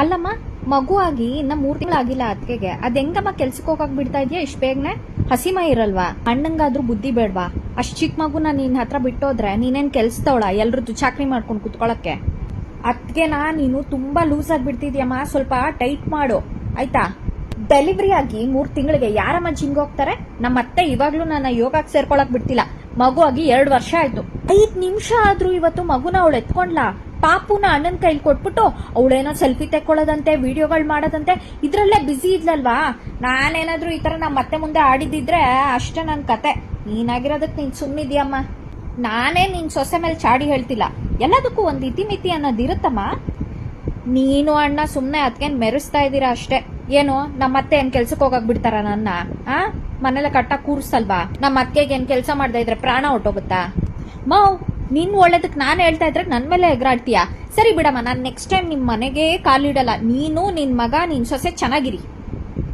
ಅಲ್ಲಮ್ಮ, ಮಗು ಆಗಿ ಇನ್ನ 3 ತಿಂಗಳಾಗಿಲ್ಲ ಅತ್ತಿಗೆಗೆ, ಅದ್ ಹೆಂಗಮ್ಮ ಕೆಲ್ಸಕ್ಕೆ ಹೋಗಕ್ ಬಿಡ್ತಾ ಇದೆಯಾ ಇಷ್ಟ ಬೇಗನೆ? ಹಸಿಮ ಇರಲ್ವಾ? ಅಣ್ಣಂಗಾದ್ರೂ ಬುದ್ಧಿ ಬೇಡ್ವಾ? ಅಷ್ಟ್ ಚಿಕ್ಕ ಮಗುನ ನಿನ್ ಹತ್ರ ಬಿಟ್ಟೋದ್ರೆ ನೀನೇನ್ ಕೆಲ್ಸದವಳ ಎಲ್ರದ್ದು ಚಾಕ್ರಿ ಮಾಡ್ಕೊಂಡು ಕುತ್ಕೊಳಕ್ಕೆ? ಅದ್ಗೆನಾ ನೀನು ತುಂಬಾ ಲೂಸ್ ಆಗ್ಬಿಡ್ತಿದ್ಯಮ್ಮ, ಸ್ವಲ್ಪ ಟೈಟ್ ಮಾಡು ಆಯ್ತಾ? ಡೆಲಿವರಿ ಆಗಿ 3 ತಿಂಗಳಿಗೆ ಯಾರಮ್ಮ ಜಿಮ್ಗೆ ಹೋಗ್ತಾರೆ? ನಮ್ಮ ಅತ್ತೆ ಇವಾಗ್ಲೂ ನನ್ನ ಯೋಗಕ್ಕೆ ಸೇರ್ಕೊಳಕ್ ಬಿಡ್ತಿಲ್ಲ. ಮಗು ಆಗಿ 2 ವರ್ಷ ಆಯ್ತು. 5 ನಿಮಿಷ ಆದ್ರೂ ಇವತ್ತು ಮಗುನ ಅವಳು ಎತ್ಕೊಂಡ್ಲಾ? ಪಾಪುನ ಅಣ್ಣನ ಕೈಲಿ ಕೊಟ್ಬಿಟ್ಟು ಅವಳೇನೋ ಸೆಲ್ಫಿ ತೆಕ್ಕೊಳ್ಳೋದಂತೆ, ವಿಡಿಯೋಗಳು ಮಾಡೋದಂತೆ, ಇದ್ರಲ್ಲೇ ಬಿಸಿ ಇದ್ಲಲ್ವಾ? ನಾನೇನಾದ್ರೂ ಈ ತರ ನಮ್ಮ ಅತ್ತೆ ಮುಂದೆ ಆಡಿದಿದ್ರೆ ಅಷ್ಟೇ ನನ್ ಕತೆ. ನೀನಾಗಿರೋದಕ್ ನೀನ್ ಸುಮ್ನಿದ್ಯಮ್ಮ. ನಾನೇ ನಿನ್ ಸೊಸೆ ಮೇಲೆ ಚಾಡಿ ಹೇಳ್ತಿಲ್ಲ, ಎಲ್ಲದಕ್ಕೂ ಒಂದ್ ಇತಿಮಿತಿ ಅನ್ನೋದಿರುತ್ತಮ್ಮ. ನೀನು ಅಣ್ಣ ಸುಮ್ನೆ ಅದ್ಕೇನ್ ಮೆರೆಸ್ತಾ ಇದೀರಾ ಅಷ್ಟೇ. ಏನು ನಮ್ಮ ಅತ್ತೆ ಏನ್ ಕೆಲ್ಸಕ್ಕೆ ಹೋಗಕ್ ಬಿಡ್ತಾರ ನನ್ನ? ಮನೇಲೆ ಕಟ್ಟ ಕೂರ್ಸಲ್ವಾ? ನಮ್ಮ ಅತ್ತೆಗೆ ಏನ್ ಕೆಲ್ಸ ಮಾಡ್ತಾ ಇದ್ರೆ ಪ್ರಾಣ ಹೊಟ್ಟೋಗುತ್ತಾ? ಮಾವ್, ನಿನ್ ಒಳ್ಳೇದಕ್ ನಾನ್ ಹೇಳ್ತಾ ಇದ್ರೆ ನನ್ ಮೇಲೆ ಎಗರಾಡ್ತೀಯಾ? ಸರಿ ಬಿಡಮ್ಮ, ನಾನ್ ನೆಕ್ಸ್ಟ್ ಟೈಮ್ ನಿಮ್ ಮನೆಗೆ ಕಾಲಿಡಲ್ಲ. ನೀನು, ನಿನ್ ಮಗ, ನಿನ್ ಸೊಸೆ ಚೆನ್ನಾಗಿರಿ.